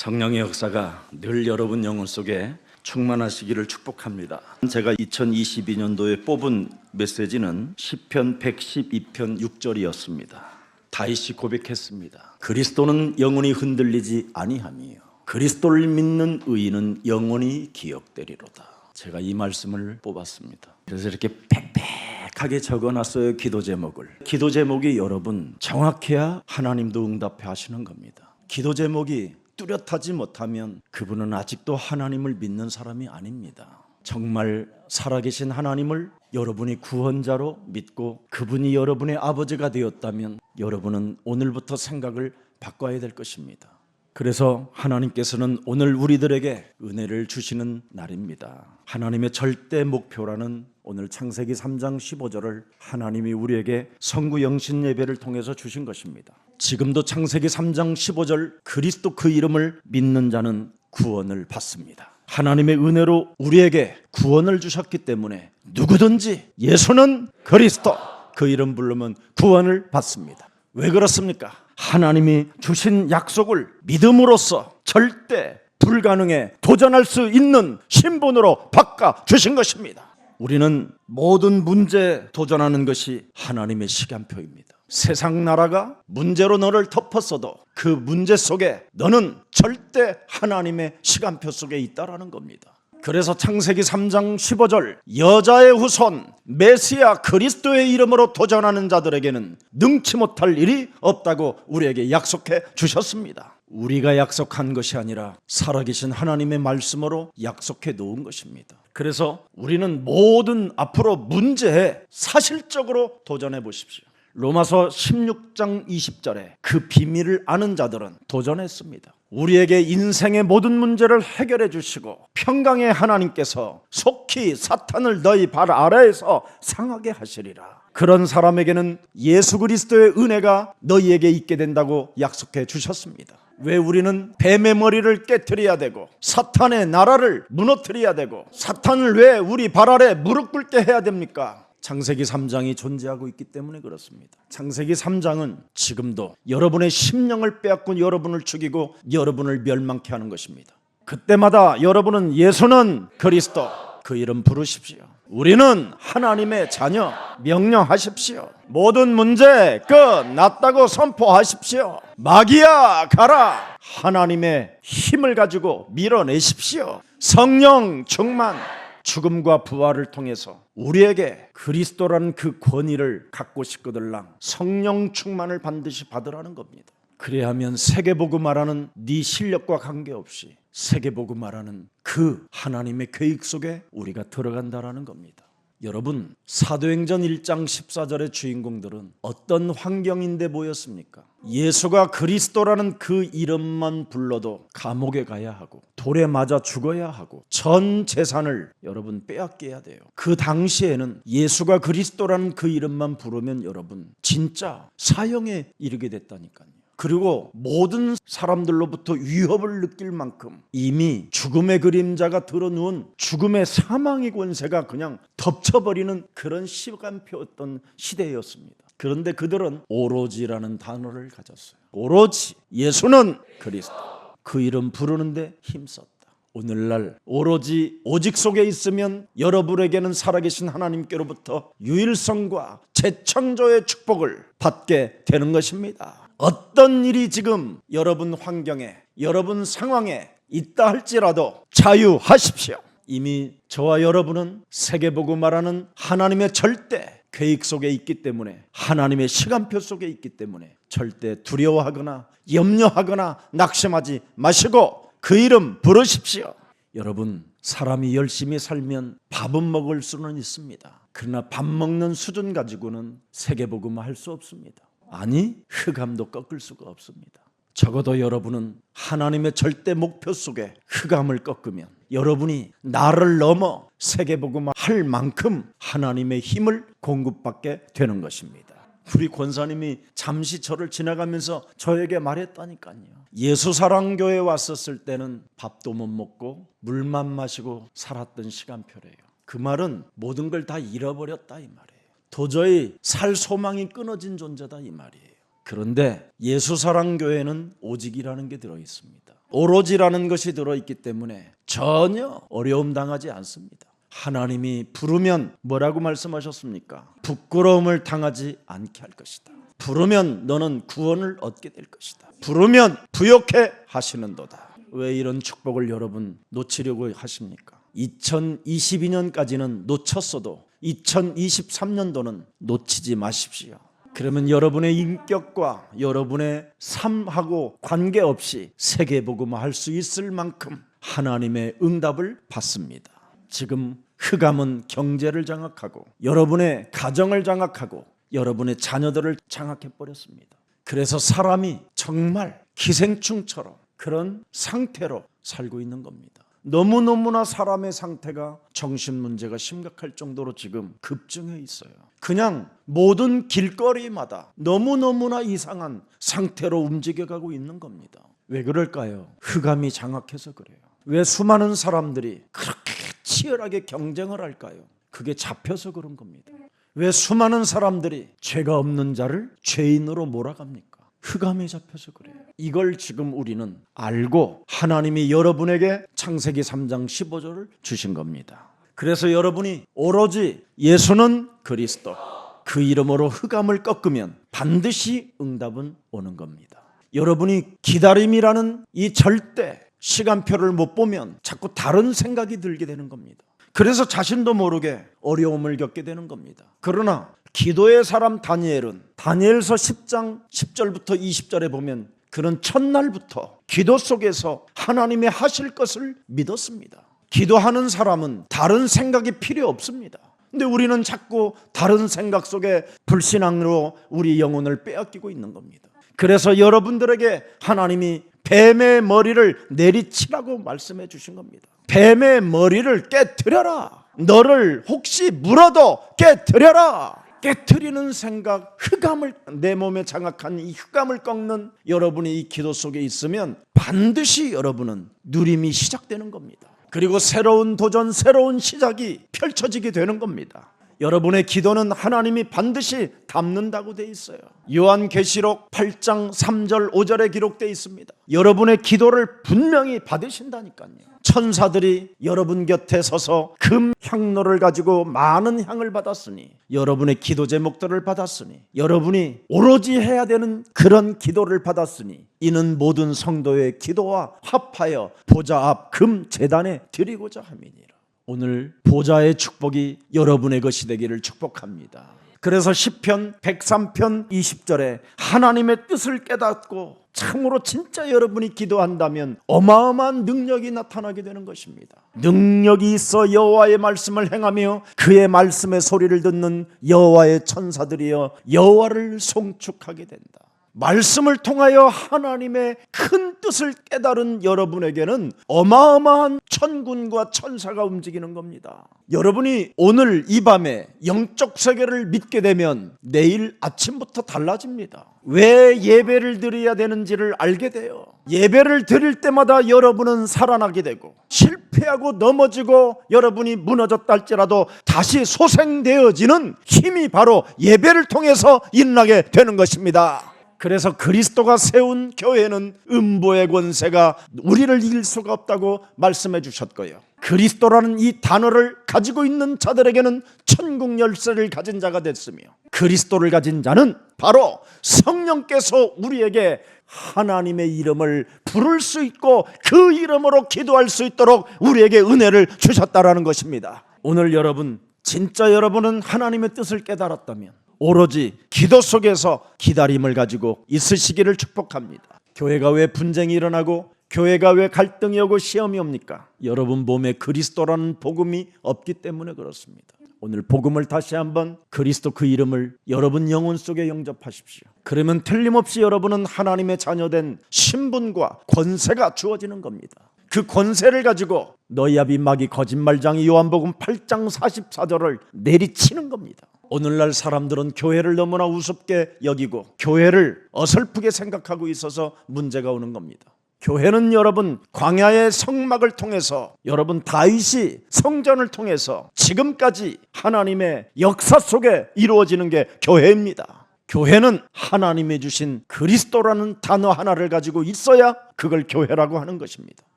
성령의 역사가 늘 여러분 영혼 속에 충만하시기를 축복합니다. 제가 2022년도에 뽑은 메시지는 시편 112편 6절이었습니다. 다윗이 고백했습니다. 그리스도는 영원히 흔들리지 아니하며 그리스도를 믿는 의인은 영원히 기억되리로다. 제가 이 말씀을 뽑았습니다. 그래서 이렇게 빽빽하게 적어놨어요. 기도 제목을. 기도 제목이 여러분 정확해야 하나님도 응답해 하시는 겁니다. 기도 제목이 뚜렷하지 못하면 그분은 아직도 하나님을 믿는 사람이 아닙니다. 정말 살아계신 하나님을 여러분이 구원자로 믿고 그분이 여러분의 아버지가 되었다면 여러분은 오늘부터 생각을 바꿔야 될 것입니다. 그래서 하나님께서는 오늘 우리들에게 은혜를 주시는 날입니다. 하나님의 절대 목표라는 오늘 창세기 3장 15절을 하나님이 우리에게 성구 영신 예배를 통해서 주신 것입니다. 지금도 창세기 3장 15절 그리스도 그 이름을 믿는 자는 구원을 받습니다. 하나님의 은혜로 우리에게 구원을 주셨기 때문에 누구든지 예수는 그리스도 그 이름 부르면 구원을 받습니다. 왜 그렇습니까? 하나님이 주신 약속을 믿음으로써 절대 불가능에 도전할 수 있는 신분으로 바꿔 주신 것입니다. 우리는 모든 문제에 도전하는 것이 하나님의 시간표입니다. 세상 나라가 문제로 너를 덮었어도 그 문제 속에 너는 절대 하나님의 시간표 속에 있다라는 겁니다. 그래서 창세기 3장 15절 여자의 후손 메시아 그리스도의 이름으로 도전하는 자들에게는 능치 못할 일이 없다고 우리에게 약속해 주셨습니다. 우리가 약속한 것이 아니라 살아계신 하나님의 말씀으로 약속해 놓은 것입니다. 그래서 우리는 모든 앞으로 문제에 사실적으로 도전해 보십시오. 로마서 16장 20절에 그 비밀을 아는 자들은 도전했습니다. 우리에게 인생의 모든 문제를 해결해 주시고 평강의 하나님께서 속히 사탄을 너희 발 아래에서 상하게 하시리라. 그런 사람에게는 예수 그리스도의 은혜가 너희에게 있게 된다고 약속해 주셨습니다. 왜 우리는 뱀의 머리를 깨트려야 되고 사탄의 나라를 무너뜨려야 되고 사탄을 왜 우리 발 아래 무릎 꿇게 해야 됩니까? 창세기 3장이 존재하고 있기 때문에 그렇습니다. 창세기 3장은 지금도 여러분의 심령을 빼앗고 여러분을 죽이고 여러분을 멸망케 하는 것입니다. 그때마다 여러분은 예수는 그리스도 그 이름 부르십시오. 우리는 하나님의 자녀 명령하십시오. 모든 문제 끝났다고 선포하십시오. 마귀야 가라. 하나님의 힘을 가지고 밀어내십시오. 성령 충만 죽음과 부활을 통해서 우리에게 그리스도라는 그 권위를 갖고 싶거들랑 성령 충만을 반드시 받으라는 겁니다. 그래야 하면 세계복음화라는 네 실력과 관계없이 세계복음화라는 그 하나님의 계획 속에 우리가 들어간다라는 겁니다. 여러분 사도행전 1장 14절의 주인공들은 어떤 환경인데 모였습니까? 예수가 그리스도라는 그 이름만 불러도 감옥에 가야 하고 돌에 맞아 죽어야 하고 전 재산을 여러분 빼앗겨야 돼요. 그 당시에는 예수가 그리스도라는 그 이름만 부르면 여러분 진짜 사형에 이르게 됐다니까요. 그리고 모든 사람들로부터 위협을 느낄 만큼 이미 죽음의 그림자가 드러누운 죽음의 사망의 권세가 그냥 덮쳐버리는 그런 시간표였던 시대였습니다. 그런데 그들은 오로지라는 단어를 가졌어요. 오로지 예수는 그리스도 그 이름 부르는데 힘썼다. 오늘날 오로지 오직 속에 있으면 여러분에게는 살아계신 하나님께로부터 유일성과 재창조의 축복을 받게 되는 것입니다. 어떤 일이 지금 여러분 환경에 여러분 상황에 있다 할지라도 자유하십시오. 이미 저와 여러분은 세계복음화라는 하나님의 절대 계획 속에 있기 때문에 하나님의 시간표 속에 있기 때문에 절대 두려워하거나 염려하거나 낙심하지 마시고 그 이름 부르십시오. 여러분 사람이 열심히 살면 밥은 먹을 수는 있습니다. 그러나 밥 먹는 수준 가지고는 세계복음화 할 수 없습니다. 아니 흑암도 꺾을 수가 없습니다. 적어도 여러분은 하나님의 절대 목표 속에 흑암을 꺾으면 여러분이 나를 넘어 세계복음화 할 만큼 하나님의 힘을 공급받게 되는 것입니다. 우리 권사님이 잠시 저를 지나가면서 저에게 말했다니까요. 예수사랑교회에 왔었을 때는 밥도 못 먹고 물만 마시고 살았던 시간표래요. 그 말은 모든 걸 다 잃어버렸다 이 말이에요. 도저히 살 소망이 끊어진 존재다 이 말이에요. 그런데 예수사랑교회는 오직이라는 게 들어있습니다. 오로지라는 것이 들어있기 때문에 전혀 어려움 당하지 않습니다. 하나님이 부르면 뭐라고 말씀하셨습니까? 부끄러움을 당하지 않게 할 것이다. 부르면 너는 구원을 얻게 될 것이다. 부르면 부욕해 하시는도다. 왜 이런 축복을 여러분 놓치려고 하십니까? 2022년까지는 놓쳤어도 2023년도는 놓치지 마십시오. 그러면 여러분의 인격과 여러분의 삶하고 관계없이 세계복음화 할 수 있을 만큼 하나님의 응답을 받습니다. 지금 흑암은 경제를 장악하고 여러분의 가정을 장악하고 여러분의 자녀들을 장악해버렸습니다. 그래서 사람이 정말 기생충처럼 그런 상태로 살고 있는 겁니다. 너무너무나 사람의 상태가 정신문제가 심각할 정도로 지금 급증해 있어요. 그냥 모든 길거리마다 너무너무나 이상한 상태로 움직여가고 있는 겁니다. 왜 그럴까요? 흑암이 장악해서 그래요. 왜 수많은 사람들이 그렇게 치열하게 경쟁을 할까요? 그게 잡혀서 그런 겁니다. 왜 수많은 사람들이 죄가 없는 자를 죄인으로 몰아갑니까? 흑암에 잡혀서 그래요. 이걸 지금 우리는 알고 하나님이 여러분에게 창세기 3장 15절을 주신 겁니다. 그래서 여러분이 오로지 예수는 그리스도 그 이름으로 흑암을 꺾으면 반드시 응답은 오는 겁니다. 여러분이 기다림이라는 이 절대 시간표를 못 보면 자꾸 다른 생각이 들게 되는 겁니다. 그래서 자신도 모르게 어려움을 겪게 되는 겁니다. 그러나 기도의 사람 다니엘은 다니엘서 10장 10절부터 20절에 보면 그는 첫날부터 기도 속에서 하나님이 하실 것을 믿었습니다. 기도하는 사람은 다른 생각이 필요 없습니다. 근데 우리는 자꾸 다른 생각 속에 불신앙으로 우리 영혼을 빼앗기고 있는 겁니다. 그래서 여러분들에게 하나님이 뱀의 머리를 내리치라고 말씀해 주신 겁니다. 뱀의 머리를 깨트려라. 너를 혹시 물어도 깨트려라. 깨트리는 생각, 흑암을 내 몸에 장악한 이 흑암을 꺾는 여러분이 이 기도 속에 있으면 반드시 여러분은 누림이 시작되는 겁니다. 그리고 새로운 도전, 새로운 시작이 펼쳐지게 되는 겁니다. 여러분의 기도는 하나님이 반드시 담는다고 되어 있어요. 요한계시록 8장 3절 5절에 기록되어 있습니다. 여러분의 기도를 분명히 받으신다니까요. 천사들이 여러분 곁에 서서 금 향로를 가지고 많은 향을 받았으니, 여러분의 기도 제목들을 받았으니, 여러분이 오로지 해야 되는 그런 기도를 받았으니, 이는 모든 성도의 기도와 합하여 보좌 앞 금 제단에 드리고자 함이니라. 오늘 보좌의 축복이 여러분의 것이 되기를 축복합니다. 그래서 시편 103편 20절에 하나님의 뜻을 깨닫고 참으로 진짜 여러분이 기도한다면 어마어마한 능력이 나타나게 되는 것입니다. 능력이 있어 여호와의 말씀을 행하며 그의 말씀의 소리를 듣는 여호와의 천사들이여 여호와를 송축하게 된다. 말씀을 통하여 하나님의 큰 뜻을 깨달은 여러분에게는 어마어마한 천군과 천사가 움직이는 겁니다. 여러분이 오늘 이 밤에 영적 세계를 믿게 되면 내일 아침부터 달라집니다. 왜 예배를 드려야 되는지를 알게 돼요. 예배를 드릴 때마다 여러분은 살아나게 되고, 실패하고 넘어지고 여러분이 무너졌다 할지라도 다시 소생되어지는 힘이 바로 예배를 통해서 일어나게 되는 것입니다. 그래서 그리스도가 세운 교회는 음보의 권세가 우리를 이길 수가 없다고 말씀해 주셨고요. 그리스도라는 이 단어를 가지고 있는 자들에게는 천국 열쇠를 가진 자가 됐으며, 그리스도를 가진 자는 바로 성령께서 우리에게 하나님의 이름을 부를 수 있고 그 이름으로 기도할 수 있도록 우리에게 은혜를 주셨다라는 것입니다. 오늘 여러분, 진짜 여러분은 하나님의 뜻을 깨달았다면 오로지 기도 속에서 기다림을 가지고 있으시기를 축복합니다. 교회가 왜 분쟁이 일어나고 교회가 왜 갈등이 오고 시험이 옵니까? 여러분 몸에 그리스도라는 복음이 없기 때문에 그렇습니다. 오늘 복음을 다시 한번, 그리스도 그 이름을 여러분 영혼 속에 영접하십시오. 그러면 틀림없이 여러분은 하나님의 자녀된 신분과 권세가 주어지는 겁니다. 그 권세를 가지고 너희 아비 마귀 거짓말장이 요한복음 8장 44절을 내리치는 겁니다. 오늘날 사람들은 교회를 너무나 우습게 여기고 교회를 어설프게 생각하고 있어서 문제가 오는 겁니다. 교회는 여러분 광야의 성막을 통해서, 여러분 다윗이 성전을 통해서 지금까지 하나님의 역사 속에 이루어지는 게 교회입니다. 교회는 하나님이 주신 그리스도라는 단어 하나를 가지고 있어야 그걸 교회라고 하는 것입니다.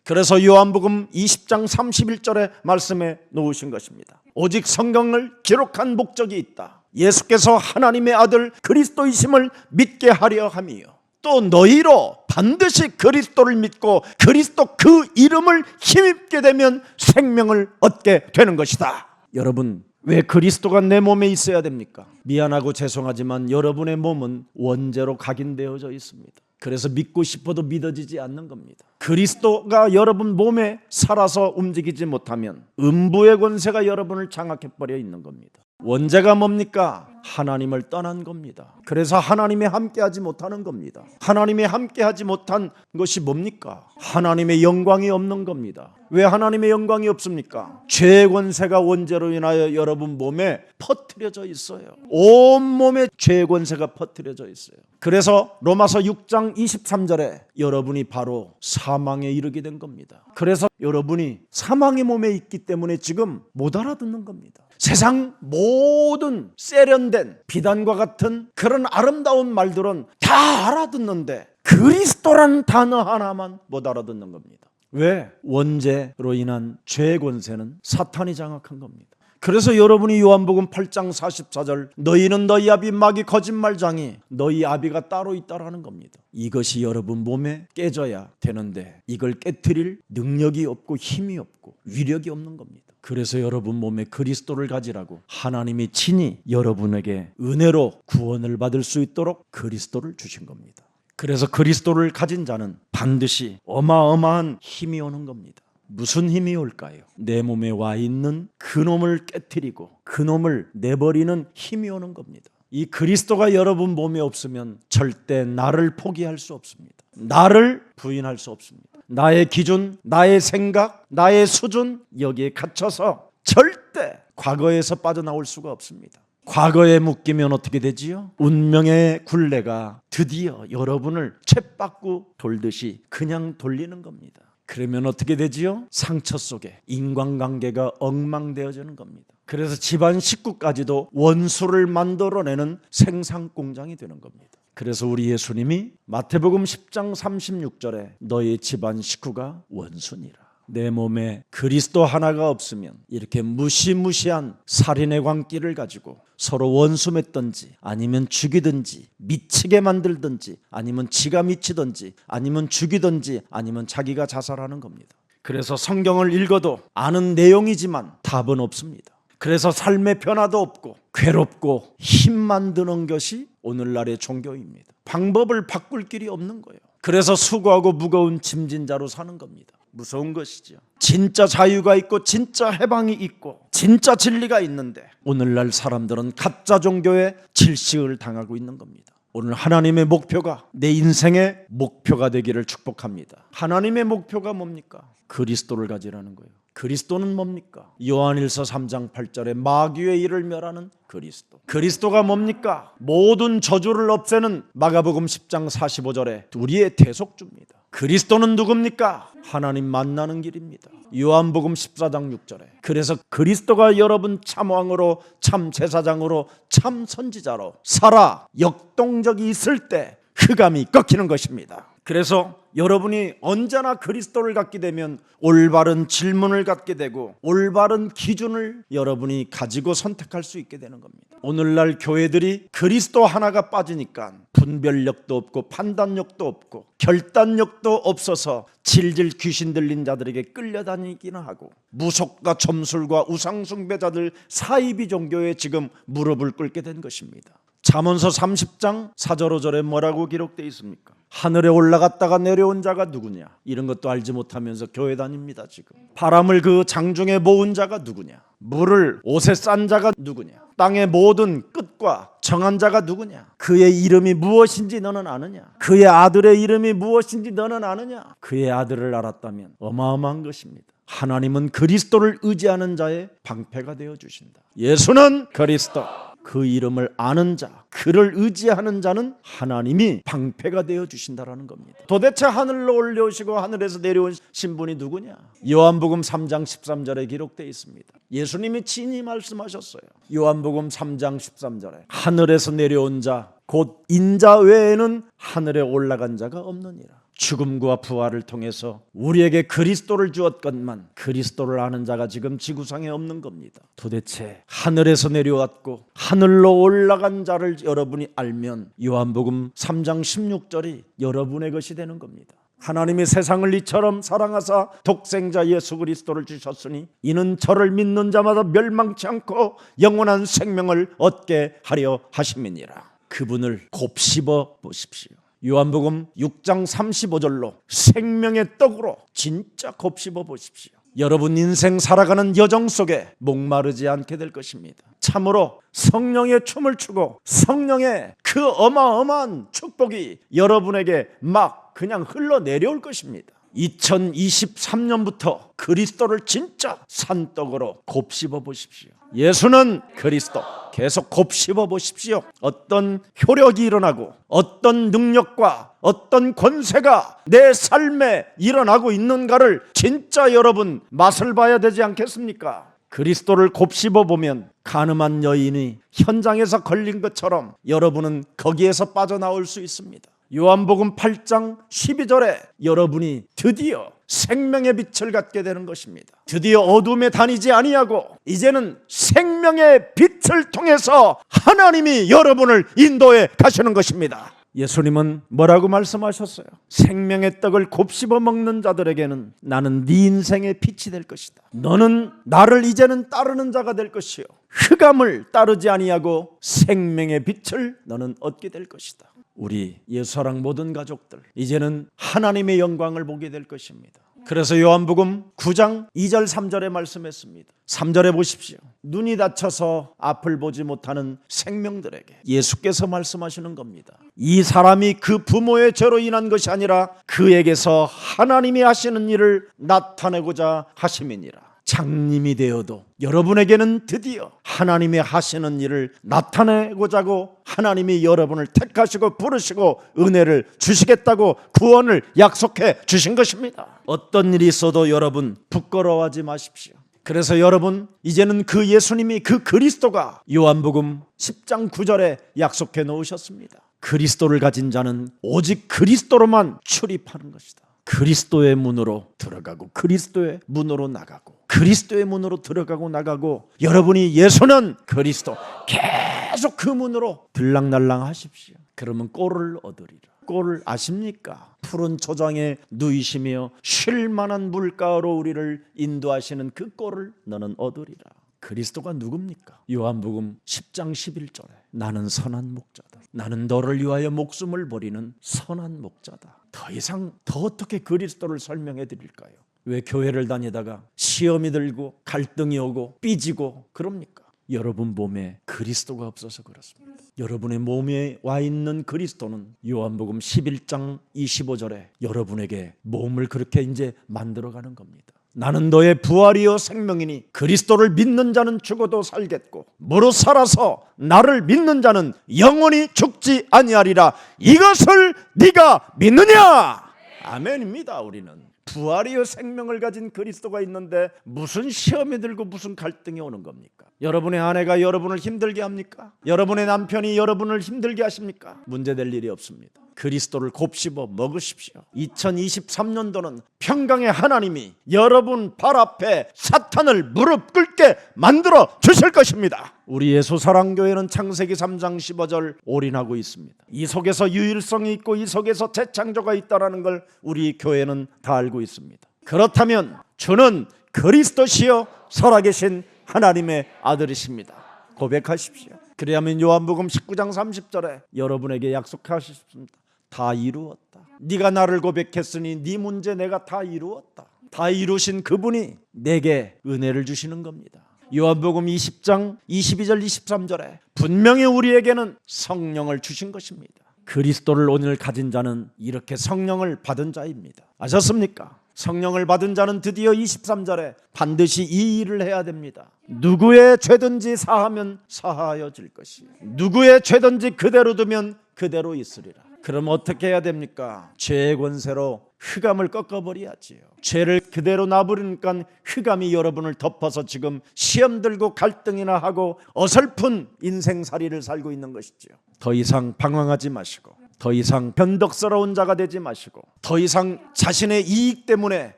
그래서 요한복음 20장 31절의 말씀에 놓으신 것입니다. 오직 성경을 기록한 목적이 있다. 예수께서 하나님의 아들 그리스도이심을 믿게 하려 함이요, 또 너희로 반드시 그리스도를 믿고 그리스도 그 이름을 힘입게 되면 생명을 얻게 되는 것이다. 여러분, 왜 그리스도가 내 몸에 있어야 됩니까? 미안하고 죄송하지만 여러분의 몸은 원죄로 각인되어져 있습니다. 그래서 믿고 싶어도 믿어지지 않는 겁니다. 그리스도가 여러분 몸에 살아서 움직이지 못하면 음부의 권세가 여러분을 장악해버려 있는 겁니다. 원죄가 뭡니까? 하나님을 떠난 겁니다. 그래서 하나님이 함께하지 못하는 겁니다. 하나님이 함께하지 못한 것이 뭡니까? 하나님의 영광이 없는 겁니다. 왜 하나님의 영광이 없습니까? 죄의 권세가 원죄로 인하여 여러분 몸에 퍼뜨려져 있어요. 온 몸에 죄의 권세가 퍼뜨려져 있어요. 그래서 로마서 6장 23절에 여러분이 바로 사망에 이르게 된 겁니다. 그래서 여러분이 사망의 몸에 있기 때문에 지금 못 알아듣는 겁니다. 세상 모든 세련된 비단과 같은 그런 아름다운 말들은 다 알아듣는데 그리스도라는 단어 하나만 못 알아듣는 겁니다. 왜? 원죄로 인한 죄의 권세는 사탄이 장악한 겁니다. 그래서 여러분이 요한복음 8장 44절 너희는 너희 아비 마귀 거짓말장이 너희 아비가 따로 있다라는 겁니다. 이것이 여러분 몸에 깨져야 되는데 이걸 깨트릴 능력이 없고 힘이 없고 위력이 없는 겁니다. 그래서 여러분 몸에 그리스도를 가지라고 하나님이 친히 여러분에게 은혜로 구원을 받을 수 있도록 그리스도를 주신 겁니다. 그래서 그리스도를 가진 자는 반드시 어마어마한 힘이 오는 겁니다. 무슨 힘이 올까요? 내 몸에 와 있는 그놈을 깨트리고 그놈을 내버리는 힘이 오는 겁니다. 이 그리스도가 여러분 몸에 없으면 절대 나를 포기할 수 없습니다. 나를 부인할 수 없습니다. 나의 기준, 나의 생각, 나의 수준 여기에 갇혀서 절대 과거에서 빠져나올 수가 없습니다. 과거에 묶이면 어떻게 되지요? 운명의 굴레가 드디어 여러분을 쳇바꾸 돌듯이 그냥 돌리는 겁니다. 그러면 어떻게 되지요? 상처 속에 인간관계가 엉망되어지는 겁니다. 그래서 집안 식구까지도 원수를 만들어내는 생산공장이 되는 겁니다. 그래서 우리 예수님이 마태복음 10장 36절에 너희 집안 식구가 원수니라. 내 몸에 그리스도 하나가 없으면 이렇게 무시무시한 살인의 광기를 가지고 서로 원수 맺든지 아니면 죽이든지 미치게 만들든지 아니면 지가 미치든지 아니면 죽이든지 아니면 자기가 자살하는 겁니다. 그래서 성경을 읽어도 아는 내용이지만 답은 없습니다. 그래서 삶의 변화도 없고 괴롭고 힘만 드는 것이 오늘날의 종교입니다. 방법을 바꿀 길이 없는 거예요. 그래서 수고하고 무거운 짐진 자로 사는 겁니다. 무서운 것이죠. 진짜 자유가 있고 진짜 해방이 있고 진짜 진리가 있는데 오늘날 사람들은 가짜 종교에 질식을 당하고 있는 겁니다. 오늘 하나님의 목표가 내 인생의 목표가 되기를 축복합니다. 하나님의 목표가 뭡니까? 그리스도를 가지라는 거예요. 그리스도는 뭡니까? 요한일서 3장 8절에 마귀의 일을 멸하는 그리스도. 그리스도가 뭡니까? 모든 저주를 없애는 마가복음 10장 45절에 우리의 대속주입니다. 그리스도는 누굽니까? 하나님 만나는 길입니다. 요한복음 14장 6절에 그래서 그리스도가 여러분 참 왕으로 참 제사장으로 참 선지자로 살아 역동적이 있을 때 흑암이 꺾이는 것입니다. 그래서 여러분이 언제나 그리스도를 갖게 되면 올바른 질문을 갖게 되고 올바른 기준을 여러분이 가지고 선택할 수 있게 되는 겁니다. 오늘날 교회들이 그리스도 하나가 빠지니까 분별력도 없고 판단력도 없고 결단력도 없어서 질질 귀신 들린 자들에게 끌려다니기는 하고 무속과 점술과 우상숭배자들 사이비 종교에 지금 무릎을 꿇게 된 것입니다. 잠언서 30장 4절 5절에 뭐라고 기록되어 있습니까? 하늘에 올라갔다가 내려온 자가 누구냐? 이런 것도 알지 못하면서 교회 다닙니다. 지금 바람을 그 장중에 모은 자가 누구냐? 물을 옷에 싼 자가 누구냐? 땅의 모든 끝과 정한 자가 누구냐? 그의 이름이 무엇인지 너는 아느냐? 그의 아들의 이름이 무엇인지 너는 아느냐? 그의 아들을 알았다면 어마어마한 것입니다. 하나님은 그리스도를 의지하는 자의 방패가 되어 주신다. 예수는 그리스도, 그 이름을 아는 자, 그를 의지하는 자는 하나님이 방패가 되어 주신다라는 겁니다. 도대체 하늘로 올려오시고 하늘에서 내려오신 분이 누구냐? 요한복음 3장 13절에 기록되어 있습니다. 예수님이 친히 말씀하셨어요. 요한복음 3장 13절에 하늘에서 내려온 자 곧 인자 외에는 하늘에 올라간 자가 없느니라. 죽음과 부활을 통해서 우리에게 그리스도를 주었건만 그리스도를 아는 자가 지금 지구상에 없는 겁니다. 도대체 하늘에서 내려왔고 하늘로 올라간 자를 여러분이 알면 요한복음 3장 16절이 여러분의 것이 되는 겁니다. 하나님이 세상을 이처럼 사랑하사 독생자 예수 그리스도를 주셨으니 이는 저를 믿는 자마다 멸망치 않고 영원한 생명을 얻게 하려 하심이니라. 그분을 곱씹어 보십시오. 요한복음 6장 35절로 생명의 떡으로 진짜 곱씹어 보십시오. 여러분 인생 살아가는 여정 속에 목마르지 않게 될 것입니다. 참으로 성령의 춤을 추고 성령의 그 어마어마한 축복이 여러분에게 막 그냥 흘러내려올 것입니다. 2023년부터 그리스도를 진짜 산떡으로 곱씹어 보십시오. 예수는 그리스도. 계속 곱씹어 보십시오. 어떤 효력이 일어나고 어떤 능력과 어떤 권세가 내 삶에 일어나고 있는가를 진짜 여러분 맛을 봐야 되지 않겠습니까? 그리스도를 곱씹어 보면 가늠한 여인이 현장에서 걸린 것처럼 여러분은 거기에서 빠져나올 수 있습니다. 요한복음 8장 12절에 여러분이 드디어 생명의 빛을 갖게 되는 것입니다. 드디어 어둠에 다니지 아니하고 이제는 생명의 빛을 통해서 하나님이 여러분을 인도해 가시는 것입니다. 예수님은 뭐라고 말씀하셨어요? 생명의 떡을 곱씹어 먹는 자들에게는 나는 네 인생의 빛이 될 것이다. 너는 나를 이제는 따르는 자가 될 것이요 흑암을 따르지 아니하고 생명의 빛을 너는 얻게 될 것이다. 우리 예수사랑 모든 가족들 이제는 하나님의 영광을 보게 될 것입니다. 그래서 요한복음 9장 2절 3절에 말씀했습니다. 3절에 보십시오. 눈이 다쳐서 앞을 보지 못하는 생명들에게 예수께서 말씀하시는 겁니다. 이 사람이 그 부모의 죄로 인한 것이 아니라 그에게서 하나님이 하시는 일을 나타내고자 하심이니라. 장님이 되어도 여러분에게는 드디어 하나님이 하시는 일을 나타내고자 하고 하나님이 여러분을 택하시고 부르시고 은혜를 주시겠다고 구원을 약속해 주신 것입니다. 어떤 일이 있어도 여러분 부끄러워하지 마십시오. 그래서 여러분 이제는 그 예수님이 그 그리스도가 요한복음 10장 9절에 약속해 놓으셨습니다. 그리스도를 가진 자는 오직 그리스도로만 출입하는 것이다. 그리스도의 문으로 들어가고 그리스도의 문으로 나가고 그리스도의 문으로 들어가고 나가고 여러분이 예수는 그리스도 계속 그 문으로 들락날락 하십시오. 그러면 꼴을 얻으리라. 꼴을 아십니까? 푸른 초장에 누이시며 쉴만한 물가로 우리를 인도하시는 그 꼴을 너는 얻으리라. 그리스도가 누굽니까? 요한복음 10장 11절에 나는 선한 목자다. 나는 너를 위하여 목숨을 버리는 선한 목자다. 더 이상 더 어떻게 그리스도를 설명해 드릴까요? 왜 교회를 다니다가 시험이 들고 갈등이 오고 삐지고 그럽니까? 여러분 몸에 그리스도가 없어서 그렇습니다. 여러분의 몸에 와 있는 그리스도는 요한복음 11장 25절에 여러분에게 몸을 그렇게 이제 만들어가는 겁니다. 나는 너의 부활이요 생명이니 그리스도를 믿는 자는 죽어도 살겠고 무릇 살아서 나를 믿는 자는 영원히 죽지 아니하리라. 이것을 네가 믿느냐? 아멘입니다. 우리는 부활이요 생명을 가진 그리스도가 있는데 무슨 시험이 들고 무슨 갈등이 오는 겁니까? 여러분의 아내가 여러분을 힘들게 합니까? 여러분의 남편이 여러분을 힘들게 하십니까? 문제될 일이 없습니다. 그리스도를 곱씹어 먹으십시오. 2023년도는 평강의 하나님이 여러분 발 앞에 사탄을 무릎 꿇게 만들어 주실 것입니다. 우리 예수사랑교회는 창세기 3장 15절 올인하고 있습니다. 이 속에서 유일성이 있고 이 속에서 재창조가 있다는 걸 우리 교회는 다 알고 있습니다. 그렇다면 주는 그리스도시요 살아계신 하나님의 아들이십니다. 고백하십시오. 그래야만 요한복음 19장 30절에 여러분에게 약속하셨습니다. 다 이루었다. 네가 나를 고백했으니 네 문제 내가 다 이루었다. 다 이루신 그분이 내게 은혜를 주시는 겁니다. 요한복음 20장 22절 23절에 분명히 우리에게는 성령을 주신 것입니다. 그리스도를 오늘 가진 자는 이렇게 성령을 받은 자입니다. 아셨습니까? 성령을 받은 자는 드디어 23절에 반드시 이 일을 해야 됩니다. 누구의 죄든지 사하면 사하여질 것이요 누구의 죄든지 그대로 두면 그대로 있으리라. 그럼 어떻게 해야 됩니까? 죄의 권세로 흑암을 꺾어버려야지요. 죄를 그대로 놔버리니까 흑암이 여러분을 덮어서 지금 시험 들고 갈등이나 하고 어설픈 인생살이를 살고 있는 것이지요. 더 이상 방황하지 마시고, 더 이상 변덕스러운 자가 되지 마시고, 더 이상 자신의 이익 때문에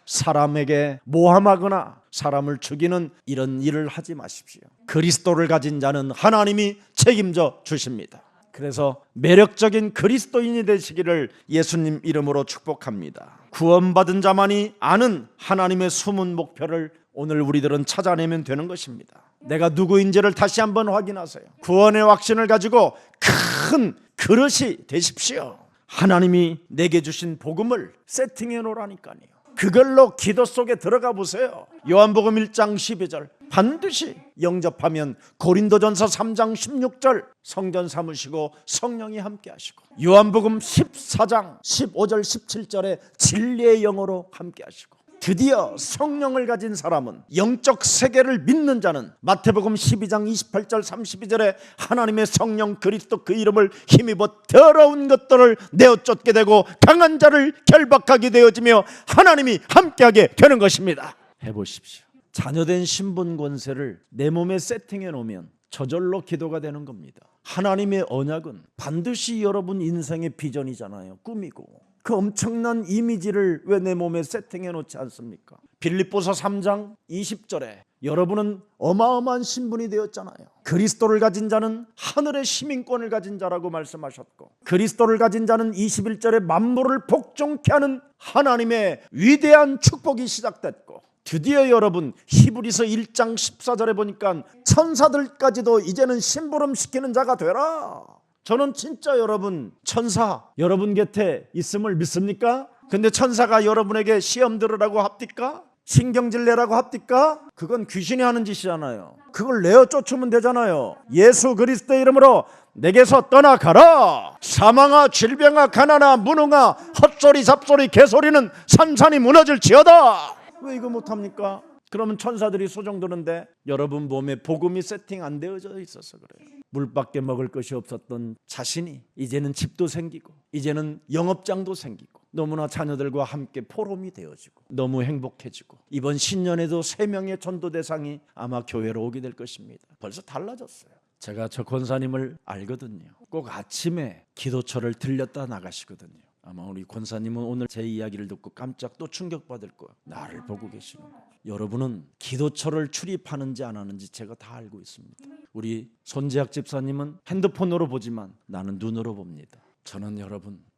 사람에게 모함하거나 사람을 죽이는 이런 일을 하지 마십시오. 그리스도를 가진 자는 하나님이 책임져 주십니다. 그래서 매력적인 그리스도인이 되시기를 예수님 이름으로 축복합니다. 구원받은 자만이 아는 하나님의 숨은 목표를 오늘 우리들은 찾아내면 되는 것입니다. 내가 누구인지를 다시 한번 확인하세요. 구원의 확신을 가지고 큰 그릇이 되십시오. 하나님이 내게 주신 복음을 세팅해 놓으라니까요. 그걸로 기도 속에 들어가 보세요. 요한복음 1장 12절 반드시 영접하면 고린도전서 3장 16절 성전 삼으시고 성령이 함께 하시고, 요한복음 14장 15절 17절에 진리의 영으로 함께 하시고, 드디어 성령을 가진 사람은 영적 세계를 믿는 자는 마태복음 12장 28절 32절에 하나님의 성령 그리스도 그 이름을 힘입어 더러운 것들을 내어 쫓게 되고 강한 자를 결박하게 되어지며 하나님이 함께하게 되는 것입니다. 해보십시오. 자녀된 신분 권세를 내 몸에 세팅해 놓으면 저절로 기도가 되는 겁니다. 하나님의 언약은 반드시 여러분 인생의 비전이잖아요. 꿈이고 그 엄청난 이미지를 왜 내 몸에 세팅해 놓지 않습니까? 빌립보서 3장 20절에 여러분은 어마어마한 신분이 되었잖아요. 그리스도를 가진 자는 하늘의 시민권을 가진 자라고 말씀하셨고, 그리스도를 가진 자는 21절에 만물을 복종케 하는 하나님의 위대한 축복이 시작됐고, 드디어 여러분 히브리서 1장 14절에 보니까 천사들까지도 이제는 심부름시키는 자가 되라. 저는 진짜 여러분 천사 여러분 곁에 있음을 믿습니까? 근데 천사가 여러분에게 시험 들으라고 합니까? 신경질 내라고 합니까? 그건 귀신이 하는 짓이잖아요. 그걸 내어 쫓으면 되잖아요. 예수 그리스도의 이름으로 내게서 떠나가라. 사망아 질병아 가난아 무능아 헛소리 잡소리 개소리는 산산이 무너질지어다. 왜 이거 못합니까? 그러면 천사들이 소정 드는데 여러분 몸에 복음이 세팅 안 되어져 있어서 그래요. 물밖에 먹을 것이 없었던 자신이 이제는 집도 생기고 이제는 영업장도 생기고 너무나 자녀들과 함께 포럼이 되어지고 너무 행복해지고, 이번 신년에도 3명의 전도 대상이 아마 교회로 오게 될 것입니다. 벌써 달라졌어요. 제가 저 권사님을 알거든요. 꼭 아침에 기도처를 들렸다 나가시거든요. 아마 우리 권사님은 오늘 제 이야기를 듣고 깜짝 또 충격받을 거예요. 나를 보고 계시는 거예요. 여러분은 기도처를 출입하는지 안 하는지 제가 다 알고 있습니다. 우리 손재학 집사님은 핸드폰으로 보지만 나는 눈으로 봅니다. 저는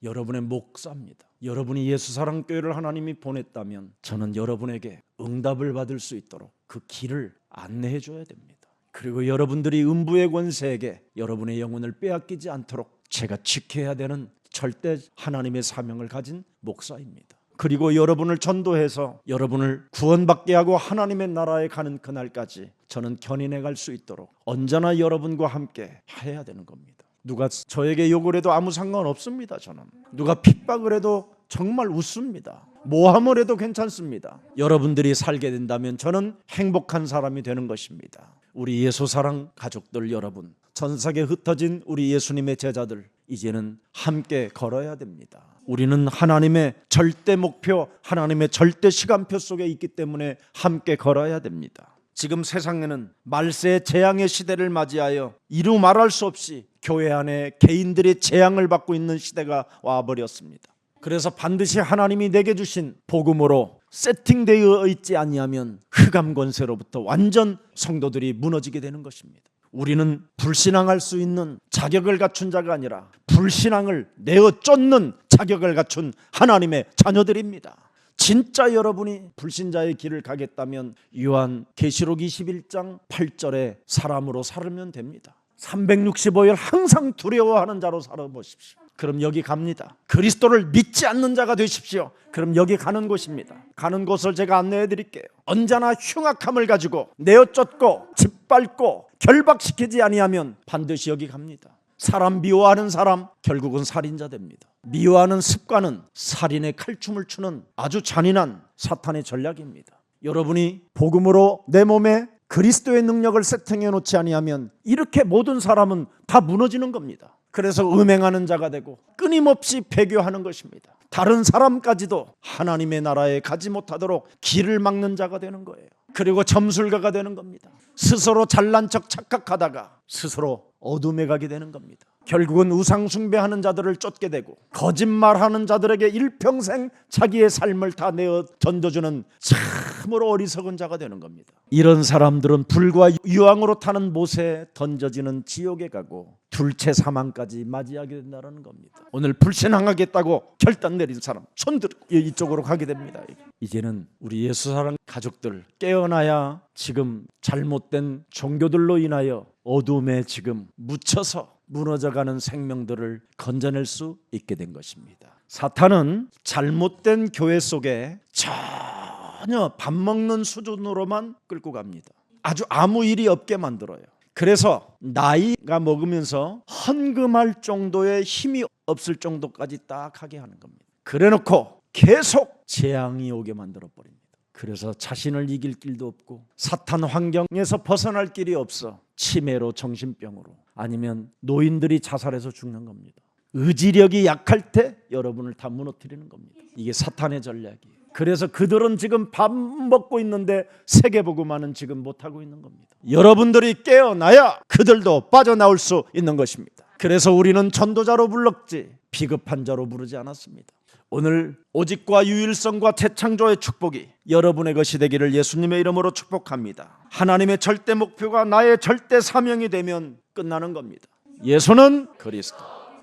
여러분의 목사입니다. 여러분이 예수사랑교회를 하나님이 보냈다면 저는 여러분에게 응답을 받을 수 있도록 그 길을 안내해 줘야 됩니다. 그리고 여러분들이 음부의 권세에게 여러분의 영혼을 빼앗기지 않도록 제가 지켜야 되는 절대 하나님의 사명을 가진 목사입니다. 그리고 여러분을 전도해서 여러분을 구원받게 하고 하나님의 나라에 가는 그날까지 저는 견인해 갈 수 있도록 언제나 여러분과 함께 해야 되는 겁니다. 누가 저에게 욕을 해도 아무 상관없습니다. 저는 누가 핍박을 해도 정말 웃습니다. 모함을 해도 괜찮습니다. 여러분들이 살게 된다면 저는 행복한 사람이 되는 것입니다. 우리 예수사랑 가족들 여러분, 전 세계에 흩어진 우리 예수님의 제자들, 이제는 함께 걸어야 됩니다. 우리는 하나님의 절대 목표, 하나님의 절대 시간표 속에 있기 때문에 함께 걸어야 됩니다. 지금 세상에는 말세의 재앙의 시대를 맞이하여 이루 말할 수 없이 교회 안에 개인들의 재앙을 받고 있는 시대가 와버렸습니다. 그래서 반드시 하나님이 내게 주신 복음으로 세팅되어 있지 아니하면 흑암 권세로부터 완전 성도들이 무너지게 되는 것입니다. 우리는 불신앙할 수 있는 자격을 갖춘 자가 아니라 불신앙을 내어 쫓는 자격을 갖춘 하나님의 자녀들입니다. 진짜 여러분이 불신자의 길을 가겠다면 요한 계시록 21장 8절에 사람으로 살면 됩니다. 365일 항상 두려워하는 자로 살아보십시오. 그럼 여기 갑니다. 그리스도를 믿지 않는 자가 되십시오. 그럼 여기 가는 곳입니다. 가는 곳을 제가 안내해 드릴게요. 언제나 흉악함을 가지고 내어쫓고 짓밟고 결박시키지 아니하면 반드시 여기 갑니다. 사람 미워하는 사람 결국은 살인자 됩니다. 미워하는 습관은 살인의 칼춤을 추는 아주 잔인한 사탄의 전략입니다. 여러분이 복음으로 내 몸에 그리스도의 능력을 세팅해 놓지 아니하면 이렇게 모든 사람은 다 무너지는 겁니다. 그래서 음행하는 자가 되고 끊임없이 배교하는 것입니다. 다른 사람까지도 하나님의 나라에 가지 못하도록 길을 막는 자가 되는 거예요. 그리고 점술가가 되는 겁니다. 스스로 잘난 척 착각하다가 스스로 어둠에 가게 되는 겁니다. 결국은 우상 숭배하는 자들을 쫓게 되고 거짓말하는 자들에게 일평생 자기의 삶을 다 내어 던져주는 참으로 어리석은 자가 되는 겁니다. 이런 사람들은 불과 유황으로 타는 못에 던져지는 지옥에 가고 둘째 사망까지 맞이하게 된다는 겁니다. 오늘 불신앙하겠다고 결단 내린 사람 손들 이쪽으로 가게 됩니다. 이제는 우리 예수 사랑 가족들 깨어나야 지금 잘못된 종교들로 인하여 어둠에 지금 묻혀서 무너져가는 생명들을 건져낼 수 있게 된 것입니다. 사탄은 잘못된 교회 속에 전혀 밥 먹는 수준으로만 끌고 갑니다. 아주 아무 일이 없게 만들어요. 그래서 나이가 먹으면서 헌금할 정도의 힘이 없을 정도까지 딱 하게 하는 겁니다. 그래놓고 계속 재앙이 오게 만들어 버립니다. 그래서 자신을 이길 길도 없고 사탄 환경에서 벗어날 길이 없어 치매로 정신병으로 아니면 노인들이 자살해서 죽는 겁니다. 의지력이 약할 때 여러분을 다 무너뜨리는 겁니다. 이게 사탄의 전략이에요. 그래서 그들은 지금 밥 먹고 있는데 세계복음화는 지금 못하고 있는 겁니다. 여러분들이 깨어나야 그들도 빠져나올 수 있는 것입니다. 그래서 우리는 전도자로 불렀지 비겁한 자로 부르지 않았습니다. 오늘 오직과 유일성과 재창조의 축복이 여러분의 것이 되기를 예수님의 이름으로 축복합니다. 하나님의 절대 목표가 나의 절대 사명이 되면 끝나는 겁니다. 예수는 그리스도,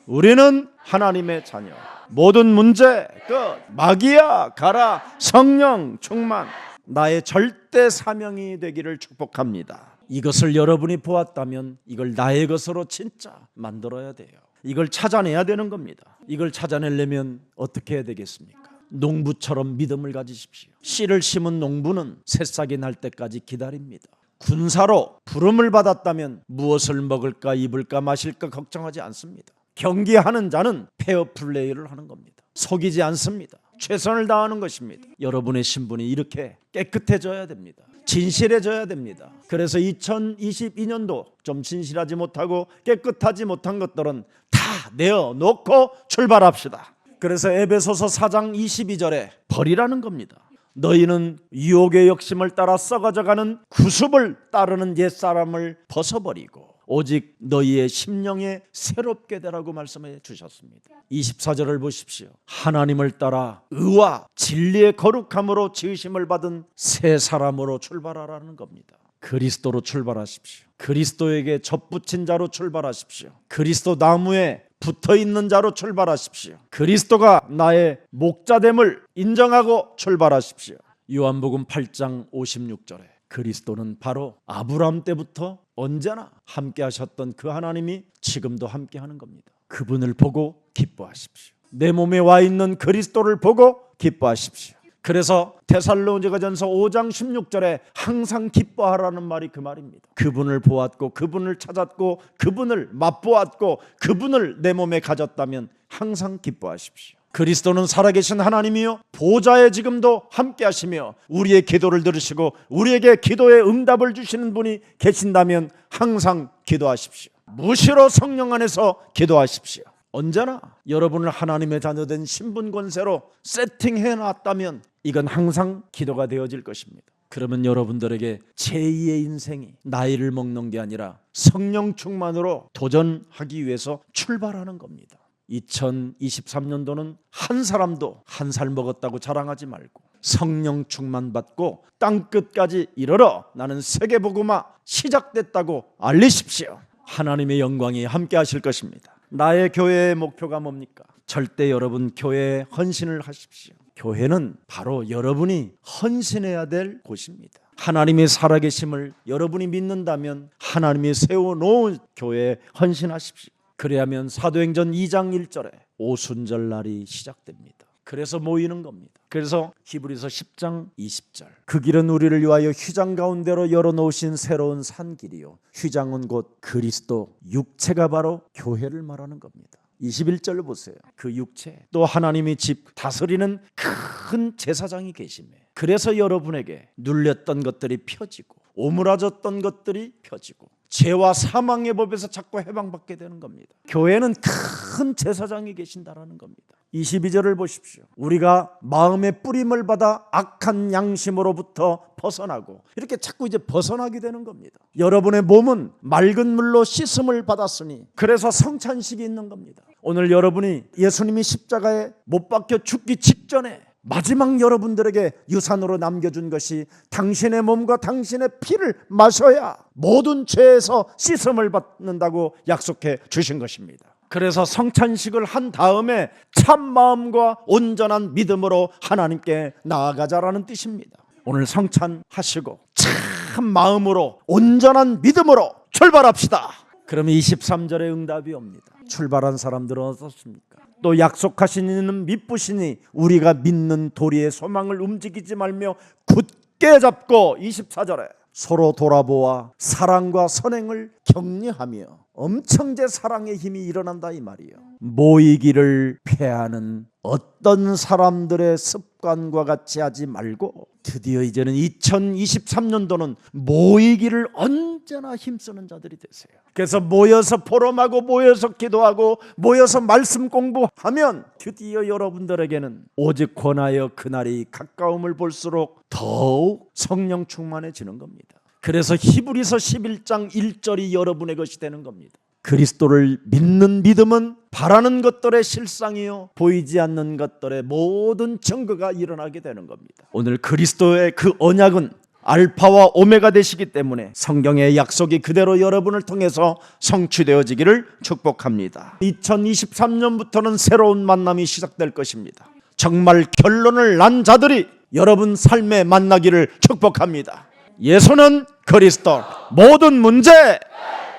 우리는 하나님의 자녀. 모든 문제 끝. 마귀야 가라. 성령 충만. 나의 절대 사명이 되기를 축복합니다. 이것을 여러분이 보았다면 이걸 나의 것으로 진짜 만들어야 돼요. 이걸 찾아내야 되는 겁니다. 이걸 찾아내려면 어떻게 해야 되겠습니까? 농부처럼 믿음을 가지십시오. 씨를 심은 농부는 새싹이 날 때까지 기다립니다. 군사로 부름을 받았다면 무엇을 먹을까 입을까 마실까 걱정하지 않습니다. 경기하는 자는 페어플레이를 하는 겁니다. 속이지 않습니다. 최선을 다하는 것입니다. 여러분의 신분이 이렇게 깨끗해져야 됩니다. 진실해져야 됩니다. 그래서 2022년도 좀 진실하지 못하고 깨끗하지 못한 것들은 다 내어놓고 출발합시다. 그래서 에베소서 4장 22절에 버리라는 겁니다. 너희는 유혹의 욕심을 따라 썩어져가는 구습을 따르는 옛사람을 벗어버리고 오직 너희의 심령에 새롭게 되라고 말씀해 주셨습니다. 24절을 보십시오. 하나님을 따라 의와 진리의 거룩함으로 지으심을 받은 새 사람으로 출발하라는 겁니다. 그리스도로 출발하십시오. 그리스도에게 접붙인 자로 출발하십시오. 그리스도 나무에 붙어있는 자로 출발하십시오. 그리스도가 나의 목자됨을 인정하고 출발하십시오. 요한복음 8장 56절에 그리스도는 바로 아브라함 때부터 언제나 함께 하셨던 그 하나님이 지금도 함께 하는 겁니다. 그분을 보고 기뻐하십시오. 내 몸에 와 있는 그리스도를 보고 기뻐하십시오. 그래서 데살로니가전서 5장 16절에 항상 기뻐하라는 말이 그 말입니다. 그분을 보았고 그분을 찾았고 그분을 맛보았고 그분을 내 몸에 가졌다면 항상 기뻐하십시오. 그리스도는 살아계신 하나님이요 보좌에 지금도 함께 하시며 우리의 기도를 들으시고 우리에게 기도의 응답을 주시는 분이 계신다면 항상 기도하십시오. 무시로 성령 안에서 기도하십시오. 언제나 여러분을 하나님의 자녀된 신분 권세로 세팅해 놨다면 이건 항상 기도가 되어질 것입니다. 그러면 여러분들에게 제2의 인생이 나이를 먹는 게 아니라 성령 충만으로 도전하기 위해서 출발하는 겁니다. 2023년도는 한 사람도 한 살 먹었다고 자랑하지 말고 성령 충만 받고 땅끝까지 이르러 나는 세계복음화 시작됐다고 알리십시오. 하나님의 영광이 함께 하실 것입니다. 나의 교회의 목표가 뭡니까? 절대 여러분 교회에 헌신을 하십시오. 교회는 바로 여러분이 헌신해야 될 곳입니다. 하나님의 살아계심을 여러분이 믿는다면 하나님이 세워놓은 교회에 헌신하십시오. 그래야면 사도행전 2장 1절에 오순절 날이 시작됩니다. 그래서 모이는 겁니다. 그래서 히브리서 10장 20절 그 길은 우리를 위하여 휘장 가운데로 열어놓으신 새로운 산길이요 휘장은 곧 그리스도 육체가 바로 교회를 말하는 겁니다. 21절 보세요. 그 육체 또 하나님이 집 다스리는 큰 제사장이 계시매 그래서 여러분에게 눌렸던 것들이 펴지고 오므라졌던 것들이 펴지고 죄와 사망의 법에서 자꾸 해방받게 되는 겁니다. 교회는 큰 제사장이 계신다라는 겁니다. 22절을 보십시오. 우리가 마음의 뿌림을 받아 악한 양심으로부터 벗어나고 이렇게 자꾸 이제 벗어나게 되는 겁니다. 여러분의 몸은 맑은 물로 씻음을 받았으니 그래서 성찬식이 있는 겁니다. 오늘 여러분이 예수님이 십자가에 못 박혀 죽기 직전에 마지막 여러분들에게 유산으로 남겨준 것이 당신의 몸과 당신의 피를 마셔야 모든 죄에서 씻음을 받는다고 약속해 주신 것입니다. 그래서 성찬식을 한 다음에 참 마음과 온전한 믿음으로 하나님께 나아가자라는 뜻입니다. 오늘 성찬하시고 참 마음으로 온전한 믿음으로 출발합시다. 그러면 23절에 응답이 옵니다. 출발한 사람들은 어떻습니까? 또 약속하신 이는 믿으시니 우리가 믿는 도리의 소망을 움직이지 말며 굳게 잡고 24절에 서로 돌아보아 사랑과 선행을 격려하며 엄청제 사랑의 힘이 일어난다 이 말이에요. 모이기를 패하는 어떤 사람들의 습관과 같이 하지 말고 드디어 이제는 2023년도는 모이기를 언제나 힘쓰는 자들이 되세요. 그래서 모여서 포럼하고 모여서 기도하고 모여서 말씀 공부하면 드디어 여러분들에게는 오직 권하여 그날이 가까움을 볼수록 더욱 성령 충만해지는 겁니다. 그래서 히브리서 11장 1절이 여러분의 것이 되는 겁니다. 그리스도를 믿는 믿음은 바라는 것들의 실상이요 보이지 않는 것들의 모든 증거가 일어나게 되는 겁니다. 오늘 그리스도의 그 언약은 알파와 오메가 되시기 때문에 성경의 약속이 그대로 여러분을 통해서 성취되어지기를 축복합니다. 2023년부터는 새로운 만남이 시작될 것입니다. 정말 결론을 난 자들이 여러분 삶에 만나기를 축복합니다. 예수는 그리스도, 모든 문제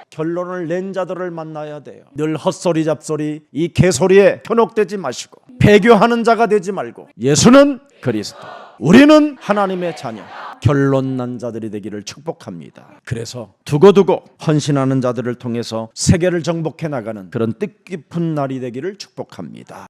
결론을 낸 자들을 만나야 돼요. 늘 헛소리 잡소리 이 개소리에 현혹되지 마시고 배교하는 자가 되지 말고 예수는 그리스도, 우리는 하나님의 자녀, 결론 난 자들이 되기를 축복합니다. 그래서 두고두고 헌신하는 자들을 통해서 세계를 정복해 나가는 그런 뜻깊은 날이 되기를 축복합니다.